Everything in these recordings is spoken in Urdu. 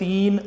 3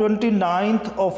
29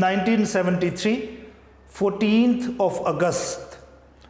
1973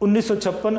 1956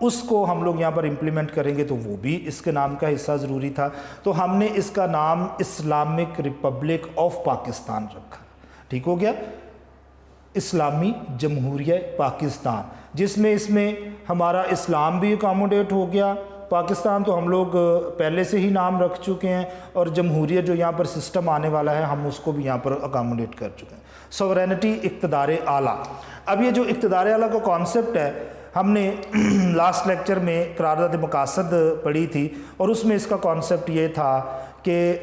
اس کو ہم لوگ یہاں پر امپلیمنٹ کریں گے تو وہ بھی اس کے نام کا حصہ ضروری تھا، تو ہم نے اس کا نام اسلامک ریپبلک آف پاکستان رکھا۔ ٹھیک ہو گیا، اسلامی جمہوریہ پاکستان، جس میں اس میں ہمارا اسلام بھی اکاموڈیٹ ہو گیا، پاکستان تو ہم لوگ پہلے سے ہی نام رکھ چکے ہیں، اور جمہوریت جو یہاں پر سسٹم آنے والا ہے ہم اس کو بھی یہاں پر اکاموڈیٹ کر چکے ہیں۔ سورینٹی، اقتدار اعلیٰ۔ اب یہ جو اقتدار اعلیٰ کا کانسیپٹ ہے ہم نے لاسٹ لیکچر میں قرارداد مقاصد پڑھی تھی، اور اس میں اس کا کانسیپٹ یہ تھا کہ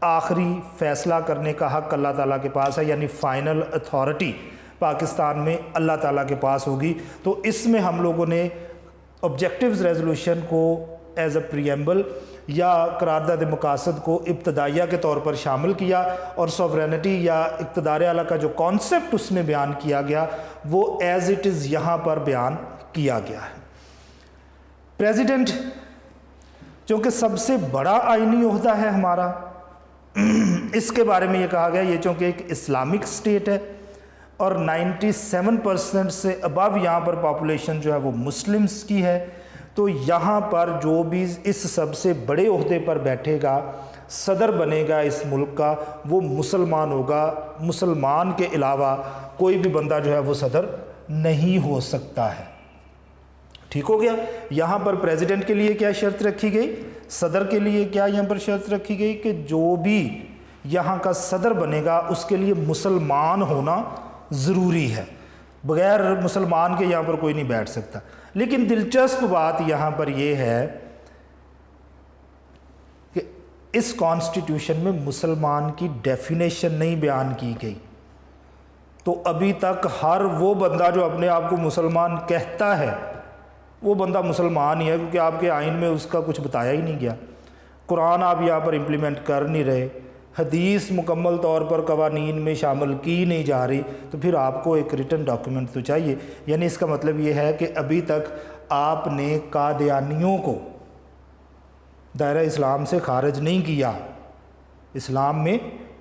آخری فیصلہ کرنے کا حق اللہ تعالیٰ کے پاس ہے، یعنی فائنل اتھارٹی پاکستان میں اللہ تعالیٰ کے پاس ہوگی۔ تو اس میں ہم لوگوں نے آبجیکٹیوز ریزولوشن کو ایز اے پریمبل یا قرارداد مقاصد کو ابتدائیہ کے طور پر شامل کیا، اور سوورینٹی یا اقتدار اعلیٰ کا جو کانسیپٹ اس میں بیان کیا گیا وہ ایز اٹ از یہاں پر بیان کیا گیا ہے۔ پریزیڈنٹ چونکہ سب سے بڑا آئینی عہدہ ہے ہمارا، اس کے بارے میں یہ کہا گیا، یہ چونکہ ایک اسلامک اسٹیٹ ہے اور 97% سے ابو یہاں پر پاپولیشن جو ہے وہ مسلمز کی ہے، تو یہاں پر جو بھی اس سب سے بڑے عہدے پر بیٹھے گا، صدر بنے گا اس ملک کا، وہ مسلمان ہوگا۔ مسلمان کے علاوہ کوئی بھی بندہ جو ہے وہ صدر نہیں ہو سکتا ہے۔ ٹھیک ہو گیا، یہاں پر پریزیڈنٹ کے لیے کیا شرط رکھی گئی، صدر کے لیے کیا یہاں پر شرط رکھی گئی کہ جو بھی یہاں کا صدر بنے گا اس کے لیے مسلمان ہونا ضروری ہے، بغیر مسلمان کے یہاں پر کوئی نہیں بیٹھ سکتا۔ لیکن دلچسپ بات یہاں پر یہ ہے کہ اس کانسٹیٹیوشن میں مسلمان کی ڈیفینیشن نہیں بیان کی گئی، تو ابھی تک ہر وہ بندہ جو اپنے آپ کو مسلمان کہتا ہے وہ بندہ مسلمان ہی ہے، کیونکہ آپ کے آئین میں اس کا کچھ بتایا ہی نہیں گیا۔ قرآن آپ یہاں پر امپلیمنٹ کر نہیں رہے، حدیث مکمل طور پر قوانین میں شامل کی نہیں جا رہی، تو پھر آپ کو ایک ریٹن ڈاکیومنٹ تو چاہیے۔ یعنی اس کا مطلب یہ ہے کہ ابھی تک آپ نے قادیانیوں کو دائرہ اسلام سے خارج نہیں کیا، اسلام میں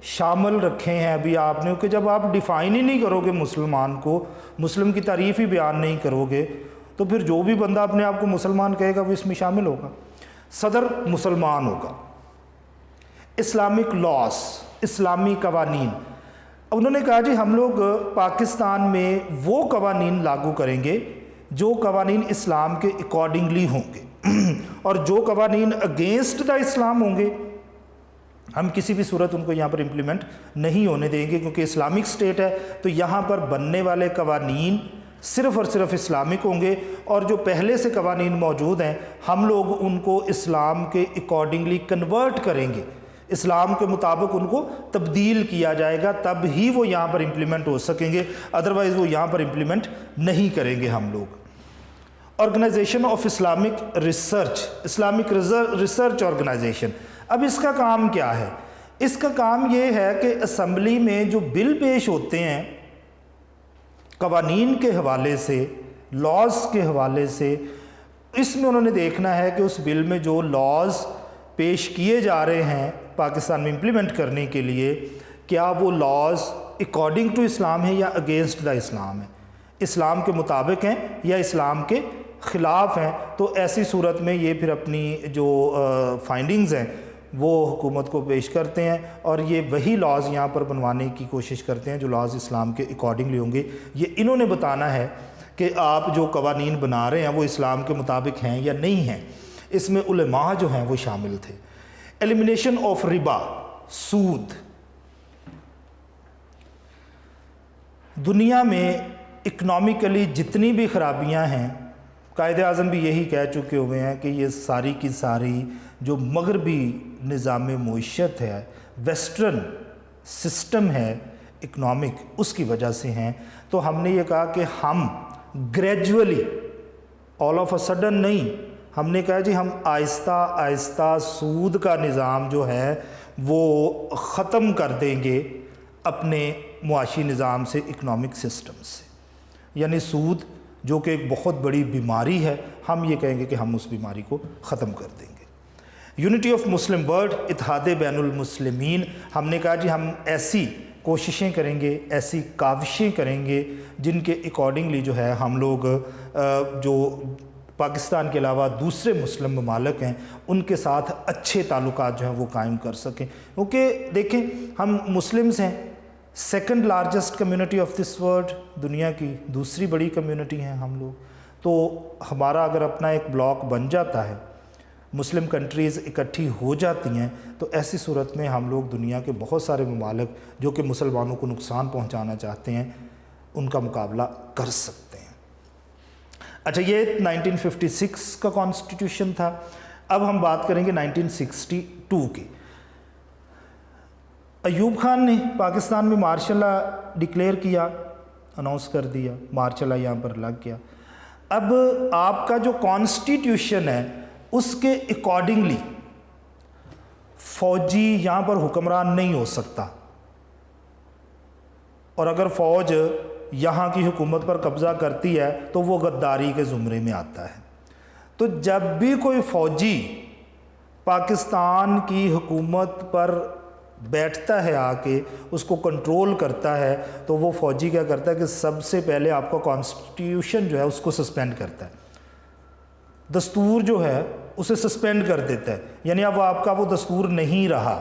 شامل رکھے ہیں ابھی آپ نے، کہ جب آپ ڈیفائن ہی نہیں کرو گے مسلمان کو، مسلم کی تعریف ہی بیان نہیں کرو گے، تو پھر جو بھی بندہ اپنے آپ کو مسلمان کہے گا وہ اس میں شامل ہوگا۔ صدر مسلمان ہوگا۔ اسلامک لاس، اسلامی قوانین، انہوں نے کہا جی ہم لوگ پاکستان میں وہ قوانین لاگو کریں گے جو قوانین اسلام کے اکارڈنگلی ہوں گے، اور جو قوانین اگینسٹ دا اسلام ہوں گے ہم کسی بھی صورت ان کو یہاں پر امپلیمنٹ نہیں ہونے دیں گے، کیونکہ اسلامک اسٹیٹ ہے تو یہاں پر بننے والے قوانین صرف اور صرف اسلامک ہوں گے، اور جو پہلے سے قوانین موجود ہیں ہم لوگ ان کو اسلام کے اکارڈنگلی کنورٹ کریں گے، اسلام کے مطابق ان کو تبدیل کیا جائے گا، تب ہی وہ یہاں پر امپلیمنٹ ہو سکیں گے، ادروائز وہ یہاں پر امپلیمنٹ نہیں کریں گے ہم لوگ۔ Organisation of Islamic research, Islamic research organisation, اب اس کا کام کیا ہے؟ اس کا کام یہ ہے کہ اسمبلی میں جو بل پیش ہوتے ہیں قوانین کے حوالے سے، لاز کے حوالے سے، اس میں انہوں نے دیکھنا ہے کہ اس بل میں جو لاز پیش کیے جا رہے ہیں پاکستان میں امپلیمنٹ کرنے کے لیے، کیا وہ لاز اکارڈنگ ٹو اسلام ہے یا اگینسٹ دا اسلام ہے، اسلام کے مطابق ہیں یا اسلام کے خلاف ہیں۔ تو ایسی صورت میں یہ پھر اپنی جو فائنڈنگز ہیں وہ حکومت کو پیش کرتے ہیں، اور یہ وہی لاز یہاں پر بنوانے کی کوشش کرتے ہیں جو لاز اسلام کے اکارڈنگلی ہوں گے۔ یہ انہوں نے بتانا ہے کہ آپ جو قوانین بنا رہے ہیں وہ اسلام کے مطابق ہیں یا نہیں ہیں۔ اس میں علماء جو ہیں وہ شامل تھے۔ ایلیمینیشن آف ربا، سود، دنیا میں اکنامکلی جتنی بھی خرابیاں ہیں، قائد اعظم بھی یہی کہہ چکے ہوئے ہیں کہ یہ ساری کی ساری جو مغربی نظام معیشت ہے، ویسٹرن سسٹم ہے اکنامک، اس کی وجہ سے ہیں۔ تو ہم نے یہ کہا کہ ہم gradually, all of a sudden نہیں، ہم نے کہا جی ہم آہستہ آہستہ سود کا نظام جو ہے وہ ختم کر دیں گے اپنے معاشی نظام سے، اکنامک سسٹم سے۔ یعنی سود جو کہ ایک بہت بڑی بیماری ہے، ہم یہ کہیں گے کہ ہم اس بیماری کو ختم کر دیں گے۔ یونٹی آف مسلم ورلڈ، اتحاد بین المسلمین، ہم نے کہا جی ہم ایسی کوششیں کریں گے، ایسی کاوشیں کریں گے جن کے اکارڈنگلی جو ہے ہم لوگ جو پاکستان کے علاوہ دوسرے مسلم ممالک ہیں ان کے ساتھ اچھے تعلقات جو ہیں وہ قائم کر سکیں، کیونکہ دیکھیں ہم مسلمز ہیں، second largest community of this world, دنیا کی دوسری بڑی کمیونٹی ہیں ہم لوگ، تو ہمارا اگر اپنا ایک بلاک بن جاتا ہے، مسلم کنٹریز اکٹھی ہو جاتی ہیں، تو ایسی صورت میں ہم لوگ دنیا کے بہت سارے ممالک جو کہ مسلمانوں کو نقصان پہنچانا چاہتے ہیں ان کا مقابلہ کر سکتے ہیں۔ اچھا، یہ 1956 کا کانسٹیٹیوشن تھا۔ اب ہم بات کریں گے 1962 کی۔ ایوب خان نے پاکستان میں مارشل لا ڈکلیئر کیا، اناؤنس کر دیا، مارشل لا یہاں پر لگ گیا۔ اب آپ کا جو کانسٹیٹیوشن ہے اس کے اکارڈنگلی فوجی یہاں پر حکمران نہیں ہو سکتا، اور اگر فوج یہاں کی حکومت پر قبضہ کرتی ہے تو وہ غداری کے زمرے میں آتا ہے۔ تو جب بھی کوئی فوجی پاکستان کی حکومت پر بیٹھتا ہے، آ کے اس کو کنٹرول کرتا ہے، تو وہ فوجی کیا کرتا ہے کہ سب سے پہلے آپ کا کانسٹیٹیوشن جو ہے اس کو سسپینڈ کرتا ہے، دستور جو ہے اسے سسپینڈ کر دیتا ہے، یعنی اب آپ کا وہ دستور نہیں رہا۔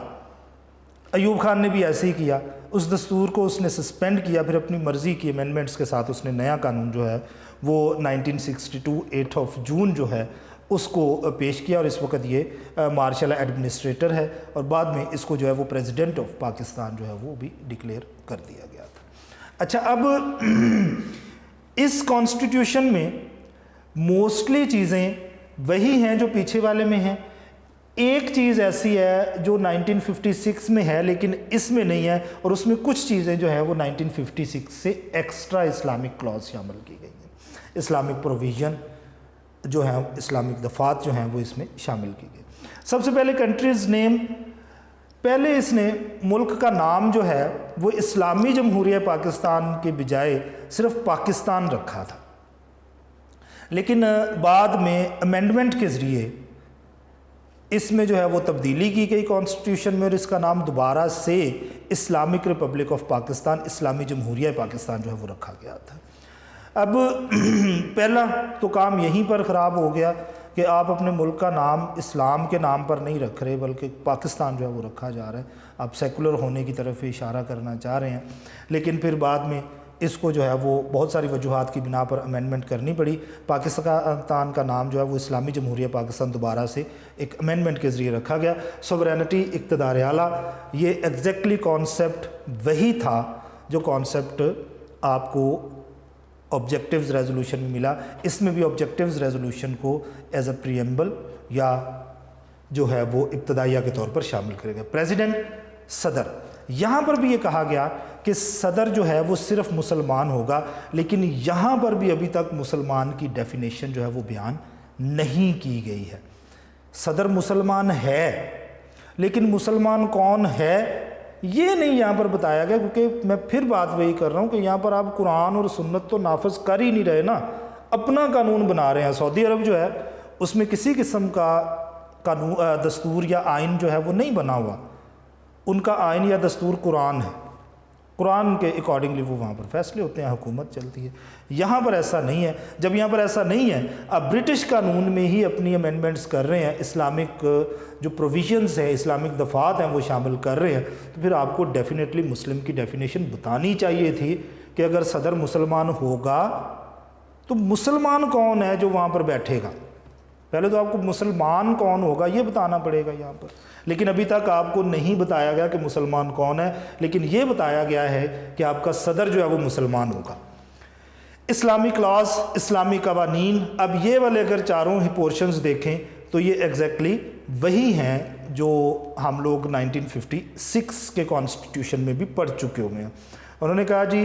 ایوب خان نے بھی ایسے ہی کیا، اس دستور کو اس نے سسپینڈ کیا، پھر اپنی مرضی کی امینڈمنٹس کے ساتھ اس نے نیا قانون جو ہے وہ 1962 8 جون جو ہے اس کو پیش کیا، اور اس وقت یہ مارشل ایڈمنسٹریٹر ہے، اور بعد میں اس کو جو ہے وہ پریزیڈنٹ آف پاکستان جو ہے وہ بھی ڈکلیئر کر دیا گیا تھا۔ اچھا، اب اس کانسٹیٹیوشن میں موسٹلی چیزیں وہی ہیں جو پیچھے والے میں ہیں۔ ایک چیز ایسی ہے جو 1956 میں ہے لیکن اس میں نہیں ہے، اور اس میں کچھ چیزیں جو ہیں وہ 1956 سے ایکسٹرا اسلامک کلاز شامل کی گئی ہیں، اسلامک پروویژن جو ہیں، اسلامک دفعات جو ہیں وہ اس میں شامل کی گئی۔ سب سے پہلے کنٹریز نیم، پہلے اس نے ملک کا نام جو ہے وہ اسلامی جمہوریہ پاکستان کے بجائے صرف پاکستان رکھا تھا، لیکن بعد میں امینڈمنٹ کے ذریعے اس میں جو ہے وہ تبدیلی کی گئی کانسٹیٹیوشن میں، اور اس کا نام دوبارہ سے اسلامک ریپبلک آف پاکستان، اسلامی جمہوریہ پاکستان جو ہے وہ رکھا گیا تھا۔ اب پہلا تو کام یہیں پر خراب ہو گیا کہ آپ اپنے ملک کا نام اسلام کے نام پر نہیں رکھ رہے بلکہ پاکستان جو ہے وہ رکھا جا رہا ہے، آپ سیکولر ہونے کی طرف اشارہ کرنا چاہ رہے ہیں، لیکن پھر بعد میں اس کو جو ہے وہ بہت ساری وجوہات کی بنا پر امینڈمنٹ کرنی پڑی۔ پاکستان کا نام جو ہے وہ اسلامی جمہوریہ پاکستان دوبارہ سے ایک امینڈمنٹ کے ذریعے رکھا گیا۔ سوورینٹی، اقتدار اعلیٰ، یہ ایگزیکٹلی کانسیپٹ وہی تھا جو کانسیپٹ آپ کو آبجیکٹیوز ریزولوشن میں ملا۔ اس میں بھی آبجیکٹیوز ریزولوشن کو ایز اے پریمبل یا جو ہے وہ ابتدائیہ کے طور پر شامل کرے گا۔ پریزیڈنٹ، صدر، یہاں پر بھی یہ کہا گیا کہ صدر جو ہے وہ صرف مسلمان ہوگا، لیکن یہاں پر بھی ابھی تک مسلمان کی ڈیفینیشن جو ہے وہ بیان نہیں کی گئی ہے۔ صدر مسلمان ہے لیکن مسلمان کون ہے یہ نہیں یہاں پر بتایا گیا، کیونکہ میں پھر بات وہی کر رہا ہوں کہ یہاں پر آپ قرآن اور سنت تو نافذ کر ہی نہیں رہے نا، اپنا قانون بنا رہے ہیں۔ سعودی عرب جو ہے اس میں کسی قسم کا قانون، دستور یا آئین جو ہے وہ نہیں بنا ہوا، ان کا آئین یا دستور قرآن ہے، قرآن کے اکارڈنگلی وہ وہاں پر فیصلے ہوتے ہیں، حکومت چلتی ہے۔ یہاں پر ایسا نہیں ہے۔ جب یہاں پر ایسا نہیں ہے، اب برٹش قانون میں ہی اپنی امینڈمنٹس کر رہے ہیں، اسلامک جو پروویژنز ہیں، اسلامک دفعات ہیں وہ شامل کر رہے ہیں، تو پھر آپ کو ڈیفینیٹلی مسلم کی ڈیفینیشن بتانی چاہیے تھی کہ اگر صدر مسلمان ہوگا تو مسلمان کون ہے جو وہاں پر بیٹھے گا، پہلے تو آپ کو مسلمان کون ہوگا یہ بتانا پڑے گا یہاں پر، لیکن ابھی تک آپ کو نہیں بتایا گیا کہ مسلمان کون ہے، لیکن یہ بتایا گیا ہے کہ آپ کا صدر جو ہے وہ مسلمان ہوگا۔ اسلامی کلاس، اسلامی قوانین، اب یہ والے اگر چاروں ہی پورشنز دیکھیں تو یہ ایگزیکٹلی وہی ہیں جو ہم لوگ 1956 کے کانسٹیٹیوشن میں بھی پڑھ چکے ہوئے ہیں۔ انہوں نے کہا جی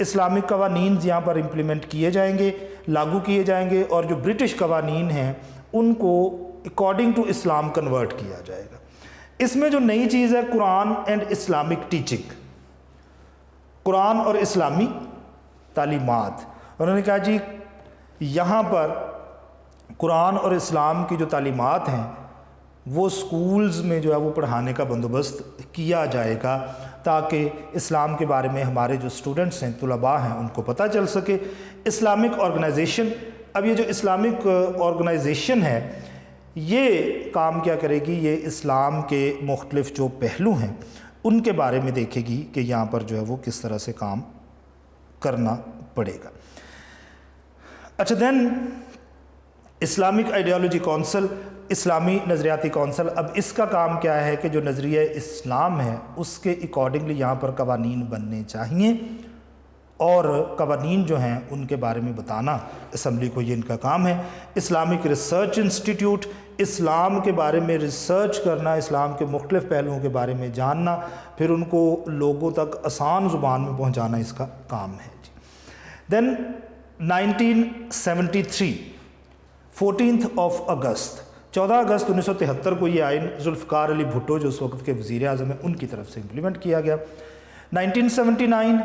اسلامک قوانین یہاں پر امپلیمنٹ کیے جائیں گے، لاگو کیے جائیں گے، اور جو برٹش قوانین ہیں ان کو اکارڈنگ ٹو اسلام کنورٹ کیا جائے گا۔ اس میں جو نئی چیز ہے قرآن اینڈ اسلامک ٹیچنگ، قرآن اور اسلامی تعلیمات۔ انہوں نے کہا جی یہاں پر قرآن اور اسلام کی جو تعلیمات ہیں وہ سکولز میں جو ہے وہ پڑھانے کا بندوبست کیا جائے گا تاکہ اسلام کے بارے میں ہمارے جو اسٹوڈنٹس ہیں، طلباء ہیں، ان کو پتہ چل سکے۔ اسلامک آرگنائزیشن، اب یہ جو اسلامک آرگنائزیشن ہے یہ کام کیا کرے گی؟ یہ اسلام کے مختلف جو پہلو ہیں ان کے بارے میں دیکھے گی کہ یہاں پر جو ہے وہ کس طرح سے کام کرنا پڑے گا۔ اچھا دین اسلامک آئیڈیالوجی کونسل، اسلامی نظریاتی کونسل، اب اس کا کام کیا ہے کہ جو نظریہ اسلام ہے اس کے اکارڈنگلی یہاں پر قوانین بننے چاہیے، اور قوانین جو ہیں ان کے بارے میں بتانا اسمبلی کو یہ ان کا کام ہے۔ اسلامک ریسرچ انسٹیٹیوٹ، اسلام کے بارے میں ریسرچ کرنا، اسلام کے مختلف پہلوؤں کے بارے میں جاننا، پھر ان کو لوگوں تک آسان زبان میں پہنچانا اس کا کام ہے جی۔ دین 1973 14 اگست 1973 کو یہ آئین ذوالفقار علی بھٹو جو اس وقت کے وزیر اعظم ہیں ان کی طرف سے امپلیمنٹ کیا گیا۔ 1979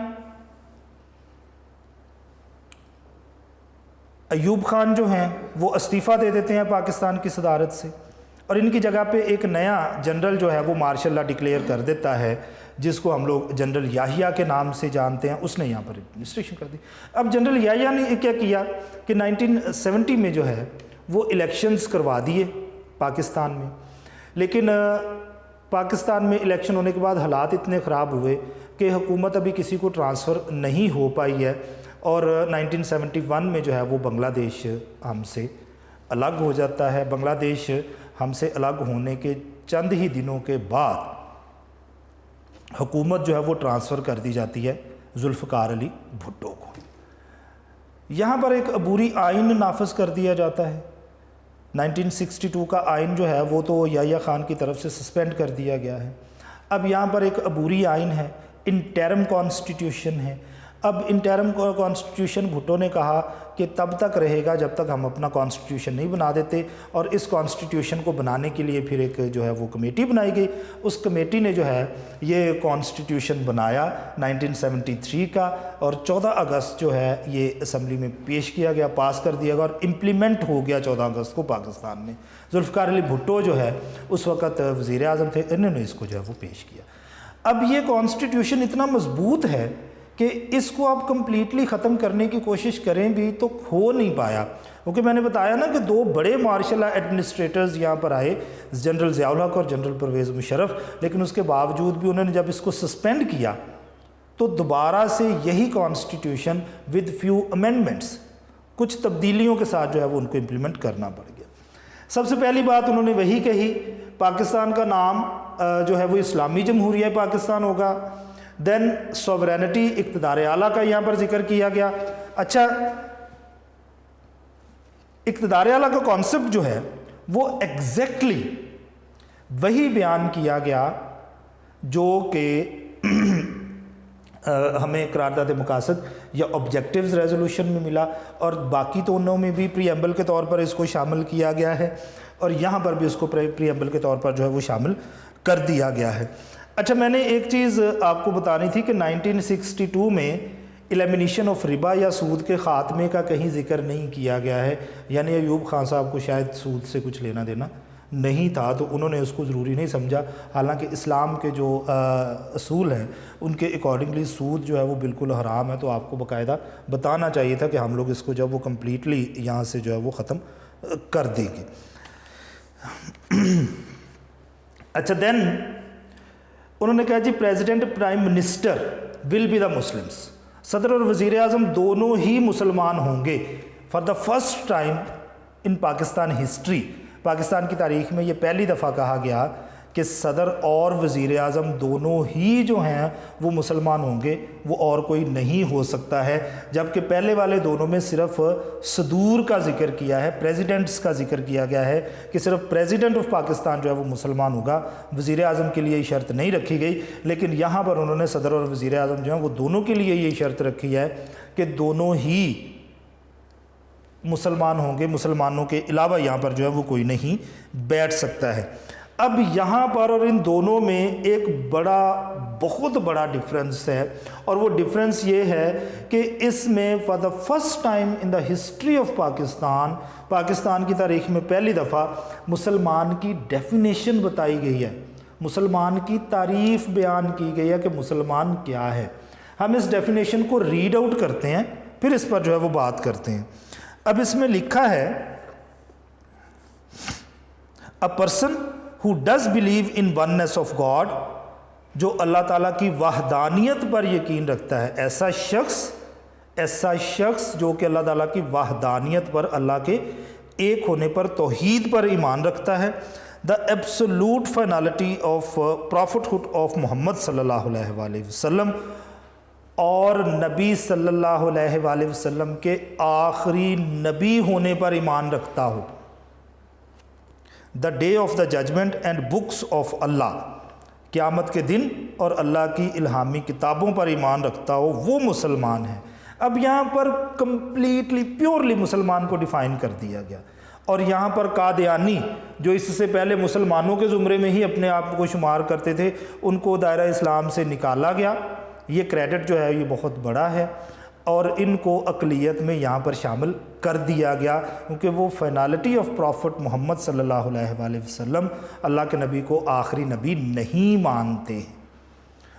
ایوب خان جو ہیں وہ استعفیٰ دے دیتے ہیں پاکستان کی صدارت سے، اور ان کی جگہ پہ ایک نیا جنرل جو ہے وہ مارشل لا ڈکلیئر کر دیتا ہے، جس کو ہم لوگ جنرل یحییٰ کے نام سے جانتے ہیں۔ اس نے یہاں پر ایڈمنسٹریشن کر دی۔ اب جنرل یحییٰ نے کیا کیا کہ 1970 میں جو ہے وہ الیکشنز کروا دیے پاکستان میں، لیکن پاکستان میں الیکشن ہونے کے بعد حالات اتنے خراب ہوئے کہ حکومت ابھی کسی کو ٹرانسفر نہیں ہو پائی ہے، اور 1971 میں جو ہے وہ بنگلہ دیش ہم سے الگ ہو جاتا ہے۔ بنگلہ دیش ہم سے الگ ہونے کے چند ہی دنوں کے بعد حکومت جو ہے وہ ٹرانسفر کر دی جاتی ہے ذوالفقار علی بھٹو کو۔ یہاں پر ایک عبوری آئین نافذ کر دیا جاتا ہے۔ 1962 کا آئین جو ہے وہ تو یحییٰ خان کی طرف سے سسپینڈ کر دیا گیا ہے۔ اب یہاں پر ایک عبوری آئین ہے، انٹرم کانسٹیٹیوشن ہے۔ اب انٹرم کانسٹیٹیوشن بھٹو نے کہا کہ تب تک رہے گا جب تک ہم اپنا کانسٹیٹیوشن نہیں بنا دیتے، اور اس کانسٹیٹیوشن کو بنانے کے لیے پھر ایک جو ہے وہ کمیٹی بنائی گئی۔ اس کمیٹی نے جو ہے یہ کانسٹیٹیوشن بنایا 1973 کا، اور 14 اگست جو ہے یہ اسمبلی میں پیش کیا گیا، پاس کر دیا گیا، اور امپلیمنٹ ہو گیا 14 اگست کو پاکستان میں۔ ذوالفقار علی بھٹو جو ہے اس وقت وزیر اعظم تھے، انہوں نے اس کو جو ہے وہ پیش کیا۔ اب یہ کانسٹیٹیوشن اتنا مضبوط ہے کہ اس کو آپ کمپلیٹلی ختم کرنے کی کوشش کریں بھی تو ہو نہیں پایا، کیونکہ میں نے بتایا نا کہ دو بڑے مارشل لا ایڈمنسٹریٹرز یہاں پر آئے، جنرل ضیاء الحق اور جنرل پرویز مشرف، لیکن اس کے باوجود بھی انہوں نے جب اس کو سسپینڈ کیا تو دوبارہ سے یہی کانسٹیٹیوشن ود فیو امینڈمنٹس، کچھ تبدیلیوں کے ساتھ جو ہے وہ ان کو امپلیمنٹ کرنا پڑ گیا۔ سب سے پہلی بات انہوں نے وہی کہی، پاکستان کا نام جو ہے وہ اسلامی جمہوریہ پاکستان ہوگا۔ دین سوورینٹی، اقتدار اعلیٰ کا یہاں پر ذکر کیا گیا۔ اچھا، اقتدار اعلیٰ کا کانسیپٹ جو ہے وہ ایگزیکٹلی وہی بیان کیا گیا جو کہ ہمیں قرارداد مقاصد یا آبجیکٹیوز ریزولوشن میں ملا، اور باقی تو انہوں میں بھی پری ایمبل کے طور پر اس کو شامل کیا گیا ہے، اور یہاں پر بھی اس کو پری ایمبل کے طور پر جو ہے وہ شامل کر دیا گیا ہے۔ اچھا، میں نے ایک چیز آپ کو بتانی تھی کہ 1962 میں ایلیمینیشن آف ربا یا سود کے خاتمے کا کہیں ذکر نہیں کیا گیا ہے، یعنی ایوب خان صاحب کو شاید سود سے کچھ لینا دینا نہیں تھا، تو انہوں نے اس کو ضروری نہیں سمجھا، حالانکہ اسلام کے جو اصول ہیں ان کے اکارڈنگلی سود جو ہے وہ بالکل حرام ہے، تو آپ کو باقاعدہ بتانا چاہیے تھا کہ ہم لوگ اس کو جب وہ کمپلیٹلی یہاں سے جو ہے وہ ختم کر دیں گے۔ اچھا، دین انہوں نے کہا جی president prime minister will be the Muslims, صدر اور وزیر اعظم دونوں ہی مسلمان ہوں گے۔ For the first time in Pakistan history, Pakistan کی تاریخ میں یہ پہلی دفعہ کہا گیا کہ صدر اور وزیر اعظم دونوں ہی جو ہیں وہ مسلمان ہوں گے، وہ اور کوئی نہیں ہو سکتا ہے، جبکہ پہلے والے دونوں میں صرف صدور کا ذکر کیا ہے، پریزیڈنٹس کا ذکر کیا گیا ہے کہ صرف پریزیڈنٹ آف پاکستان جو ہے وہ مسلمان ہوگا، وزیر اعظم کے لیے یہ شرط نہیں رکھی گئی، لیکن یہاں پر انہوں نے صدر اور وزیر اعظم جو ہیں وہ دونوں کے لیے یہ شرط رکھی ہے کہ دونوں ہی مسلمان ہوں گے، مسلمانوں کے علاوہ یہاں پر جو ہے وہ کوئی نہیں بیٹھ سکتا ہے۔ اب یہاں پر اور ان دونوں میں ایک بہت بڑا ڈفرنس ہے، اور وہ ڈفرنس یہ ہے کہ اس میں for the first time in the history of Pakistan کی تاریخ میں پہلی دفعہ مسلمان کی ڈیفینیشن بتائی گئی ہے، مسلمان کی تعریف بیان کی گئی ہے کہ مسلمان کیا ہے۔ ہم اس ڈیفینیشن کو ریڈ آؤٹ کرتے ہیں، پھر اس پر جو ہے وہ بات کرتے ہیں۔ اب اس میں لکھا ہے a person who does believe in oneness of God, جو اللہ تعالیٰ کی وحدانیت پر یقین رکھتا ہے، ایسا شخص جو کہ اللہ تعالیٰ کی وحدانیت پر، اللہ کے ایک ہونے پر، توحید پر ایمان رکھتا ہے، دا ایبسولوٹ فائنالٹی آف پروفٹہڈ آف محمد صلی اللہ علیہ وآلہ وسلم، اور نبی صلی اللہ علیہ وآلہ وسلم کے آخری نبی ہونے پر ایمان رکھتا ہو، the day of the judgement and books of Allah, قیامت کے دن اور اللہ کی الہامی کتابوں پر ایمان رکھتا ہو، وہ مسلمان ہے۔ اب یہاں پر کمپلیٹلی پیورلی مسلمان کو ڈیفائن کر دیا گیا، اور یہاں پر قادیانی جو اس سے پہلے مسلمانوں کے زمرے میں ہی اپنے آپ کو شمار کرتے تھے، ان کو دائرہ اسلام سے نکالا گیا۔ یہ کریڈٹ جو ہے یہ بہت بڑا ہے، اور ان کو اقلیت میں یہاں پر شامل کر دیا گیا، کیونکہ وہ فائنالٹی آف پروفٹ محمد صلی اللہ علیہ وآلہ وسلم، اللہ کے نبی کو آخری نبی نہیں مانتے۔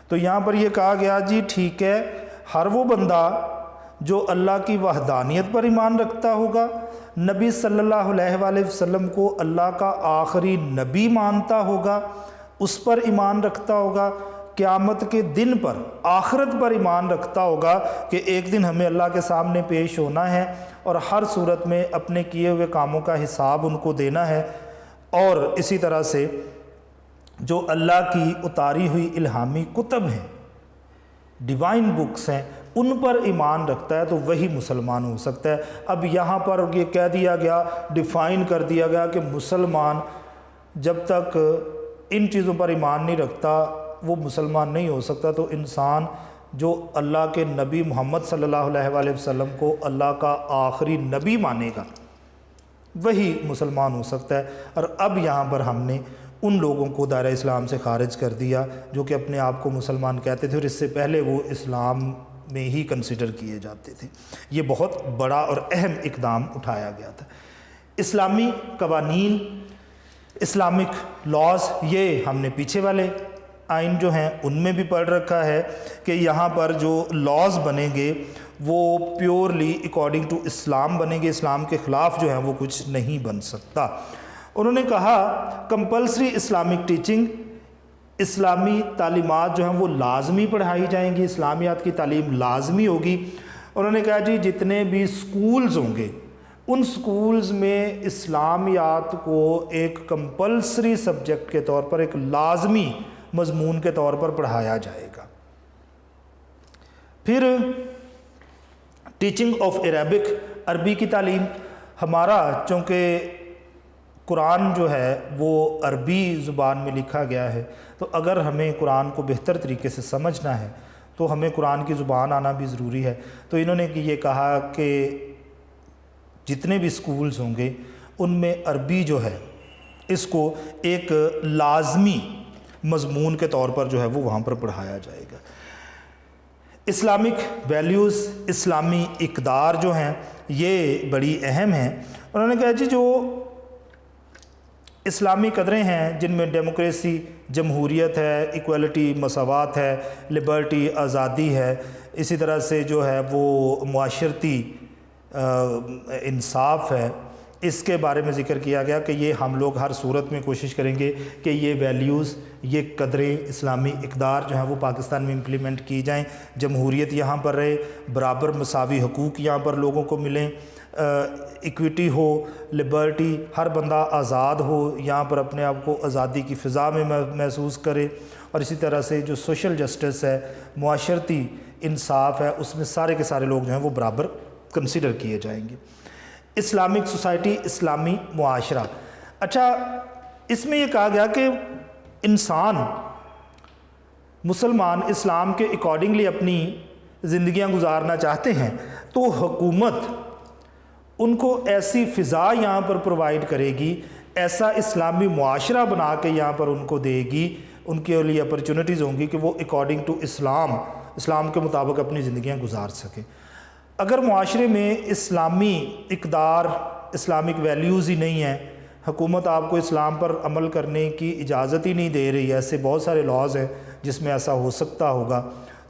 تو یہاں پر یہ کہا گیا جی ٹھیک ہے، ہر وہ بندہ جو اللہ کی وحدانیت پر ایمان رکھتا ہوگا، نبی صلی اللہ علیہ وآلہ وسلم کو اللہ کا آخری نبی مانتا ہوگا، اس پر ایمان رکھتا ہوگا، قیامت کے دن پر، آخرت پر ایمان رکھتا ہوگا کہ ایک دن ہمیں اللہ کے سامنے پیش ہونا ہے، اور ہر صورت میں اپنے کیے ہوئے کاموں کا حساب ان کو دینا ہے، اور اسی طرح سے جو اللہ کی اتاری ہوئی الہامی کتب ہیں، ڈیوائن بکس ہیں، ان پر ایمان رکھتا ہے، تو وہی مسلمان ہو سکتا ہے۔ اب یہاں پر یہ کہہ دیا گیا، ڈیفائن کر دیا گیا کہ مسلمان جب تک ان چیزوں پر ایمان نہیں رکھتا وہ مسلمان نہیں ہو سکتا۔ تو انسان جو اللہ کے نبی محمد صلی اللہ علیہ وآلہ وسلم کو اللہ کا آخری نبی مانے گا وہی مسلمان ہو سکتا ہے۔ اور اب یہاں پر ہم نے ان لوگوں کو دائرہ اسلام سے خارج کر دیا جو کہ اپنے آپ کو مسلمان کہتے تھے، اور اس سے پہلے وہ اسلام میں ہی کنسیڈر کیے جاتے تھے۔ یہ بہت بڑا اور اہم اقدام اٹھایا گیا تھا۔ اسلامی قوانین، اسلامک لاز، یہ ہم نے پیچھے والے آئین جو ہیں ان میں بھی پڑھ رکھا ہے کہ یہاں پر جو لاز بنیں گے وہ پیورلی اکارڈنگ ٹو اسلام بنیں گے، اسلام کے خلاف جو ہے وہ کچھ نہیں بن سکتا۔ انہوں نے کہا کمپلسری اسلامک ٹیچنگ، اسلامی تعلیمات جو ہیں وہ لازمی پڑھائی جائیں گی، اسلامیات کی تعلیم لازمی ہوگی۔ انہوں نے کہا جی جتنے بھی سکولز ہوں گے ان سکولز میں اسلامیات کو ایک کمپلسری سبجیکٹ کے طور پر، ایک لازمی مضمون کے طور پر پڑھایا جائے گا۔ پھر ٹیچنگ آف عربک، عربی کی تعلیم۔ ہمارا چونکہ قرآن جو ہے وہ عربی زبان میں لکھا گیا ہے، تو اگر ہمیں قرآن کو بہتر طریقے سے سمجھنا ہے تو ہمیں قرآن کی زبان آنا بھی ضروری ہے۔ تو انہوں نے یہ کہا کہ جتنے بھی سکولز ہوں گے ان میں عربی جو ہے اس کو ایک لازمی مضمون کے طور پر جو ہے وہ وہاں پر پڑھایا جائے گا۔ اسلامک ویلیوز، اسلامی اقدار جو ہیں یہ بڑی اہم ہیں۔ انہوں نے کہا جی جو اسلامی قدریں ہیں جن میں ڈیموکریسی، جمہوریت ہے، ایکویلٹی، مساوات ہے، لبرٹی، آزادی ہے، اسی طرح سے جو ہے وہ معاشرتی انصاف ہے، اس کے بارے میں ذکر کیا گیا کہ یہ ہم لوگ ہر صورت میں کوشش کریں گے کہ یہ ویلیوز، یہ قدریں، اسلامی اقدار جو ہیں وہ پاکستان میں امپلیمنٹ کی جائیں، جمہوریت یہاں پر رہے، برابر مساوی حقوق یہاں پر لوگوں کو ملیں، ایکویٹی ہو، لبرٹی، ہر بندہ آزاد ہو، یہاں پر اپنے آپ کو آزادی کی فضا میں محسوس کرے، اور اسی طرح سے جو سوشل جسٹس ہے، معاشرتی انصاف ہے، اس میں سارے کے سارے لوگ جو ہیں وہ برابر کنسیڈر کیے جائیں گے۔ اسلامک سوسائٹی، اسلامی معاشرہ۔ اچھا، اس میں یہ کہا گیا کہ انسان، مسلمان اسلام کے اکارڈنگلی اپنی زندگیاں گزارنا چاہتے ہیں تو حکومت ان کو ایسی فضا یہاں پر پرووائڈ کرے گی، ایسا اسلامی معاشرہ بنا کے یہاں پر ان کو دے گی، ان کے لیے اپرچونٹیز ہوں گی کہ وہ اکارڈنگ ٹو اسلام کے مطابق اپنی زندگیاں گزار سکیں۔ اگر معاشرے میں اسلامی اقدار، اسلامک ویلیوز ہی نہیں ہیں، حکومت آپ کو اسلام پر عمل کرنے کی اجازت ہی نہیں دے رہی، ایسے بہت سارے لاز ہیں جس میں ایسا ہو سکتا ہوگا،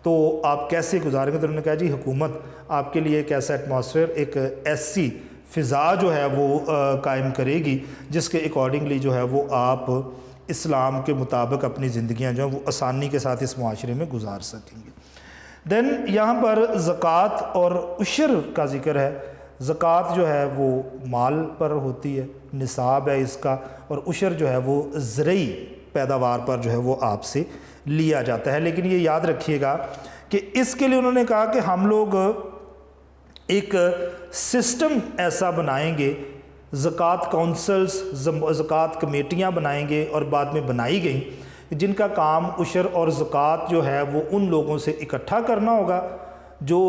تو آپ کیسے گزاریں گے؟ تو انہوں نے کہا جی حکومت آپ کے لیے ایک ایسا ایٹماسفیئر، ایک ایسی فضا جو ہے وہ قائم کرے گی، جس کے اکارڈنگلی جو ہے وہ آپ اسلام کے مطابق اپنی زندگیاں جو ہیں وہ آسانی کے ساتھ اس معاشرے میں گزار سکیں گے۔ دین یہاں پر زکوٰۃ اور عشر کا ذکر ہے۔ زکوٰۃ جو ہے وہ مال پر ہوتی ہے، نصاب ہے اس کا، اور عشر جو ہے وہ زرعی پیداوار پر جو ہے وہ آپ سے لیا جاتا ہے۔ لیکن یہ یاد رکھیے گا کہ اس کے لیے انہوں نے کہا کہ ہم لوگ ایک سسٹم ایسا بنائیں گے، زکوٰۃ کونسلز، زکوٰۃ کمیٹیاں بنائیں گے، اور بعد میں بنائی گئیں، جن کا کام عشر اور زکوٰۃ جو ہے وہ ان لوگوں سے اکٹھا کرنا ہوگا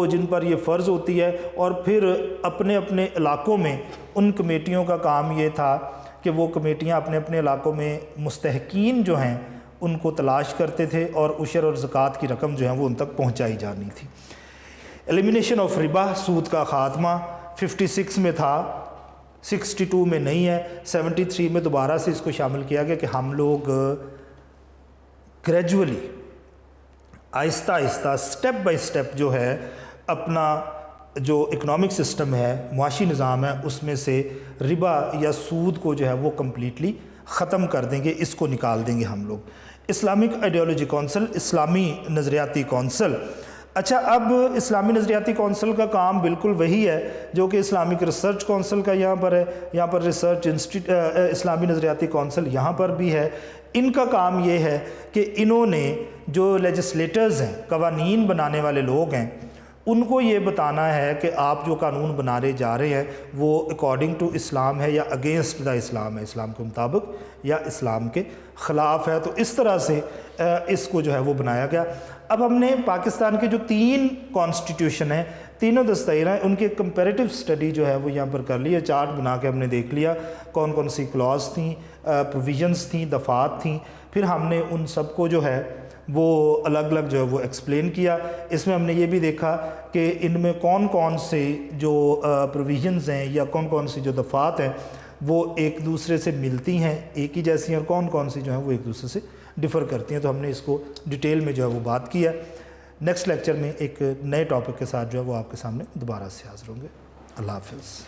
جن پر یہ فرض ہوتی ہے، اور پھر اپنے اپنے علاقوں میں ان کمیٹیوں کا کام یہ تھا کہ وہ کمیٹیاں اپنے اپنے علاقوں میں مستحقین جو ہیں ان کو تلاش کرتے تھے، اور عشر اور زکوٰۃ کی رقم جو ہے وہ ان تک پہنچائی جانی تھی۔ ایلیمینیشن آف ربا، سود کا خاتمہ 56 میں تھا، 62 میں نہیں ہے، 73 میں دوبارہ سے اس کو شامل کیا گیا کہ ہم لوگ گریجولی آہستہ آہستہ سٹیپ بائی سٹیپ جو ہے اپنا جو اکنامک سسٹم ہے، معاشی نظام ہے، اس میں سے ربا یا سود کو جو ہے وہ کمپلیٹلی ختم کر دیں گے، اس کو نکال دیں گے ہم لوگ۔ اسلامک آئیڈیالوجی کونسل، اسلامی نظریاتی کونسل۔ اچھا، اب اسلامی نظریاتی کونسل کا کام بالکل وہی ہے جو کہ اسلامک ریسرچ کونسل کا یہاں پر ہے، یہاں پر ریسرچ اسلامی نظریاتی کونسل یہاں پر بھی ہے۔ ان کا کام یہ ہے کہ انہوں نے جو لیجسلیٹرز ہیں، قوانین بنانے والے لوگ ہیں، ان کو یہ بتانا ہے کہ آپ جو قانون بنانے جا رہے ہیں وہ اکارڈنگ ٹو اسلام ہے یا اگینسٹ دا اسلام ہے، اسلام کے مطابق یا اسلام کے خلاف ہے۔ تو اس طرح سے اس کو جو ہے وہ بنایا گیا۔ اب ہم نے پاکستان کے جو 3 کانسٹیٹیوشن ہیں، تینوں دستور ہیں، ان کی کمپیریٹیو سٹڈی جو ہے وہ یہاں پر کر لی ہے، چارٹ بنا کے ہم نے دیکھ لیا کون کون سی کلاز تھیں، پروویژنز تھیں، دفعات تھیں، پھر ہم نے ان سب کو جو ہے وہ الگ الگ جو ہے وہ ایکسپلین کیا۔ اس میں ہم نے یہ بھی دیکھا کہ ان میں کون کون سے جو پروویژنز ہیں یا کون کون سی جو دفعات ہیں وہ ایک دوسرے سے ملتی ہیں، ایک ہی جیسی ہیں، اور کون کون سی جو ہیں وہ ایک دوسرے سے ڈیفر کرتی ہیں۔ تو ہم نے اس کو ڈیٹیل میں جو ہے وہ بات کی ہے۔ نیکسٹ لیکچر میں ایک نئے ٹاپک کے ساتھ جو ہے وہ آپ کے سامنے دوبارہ سے حاضر ہوں گے۔ اللہ حافظ۔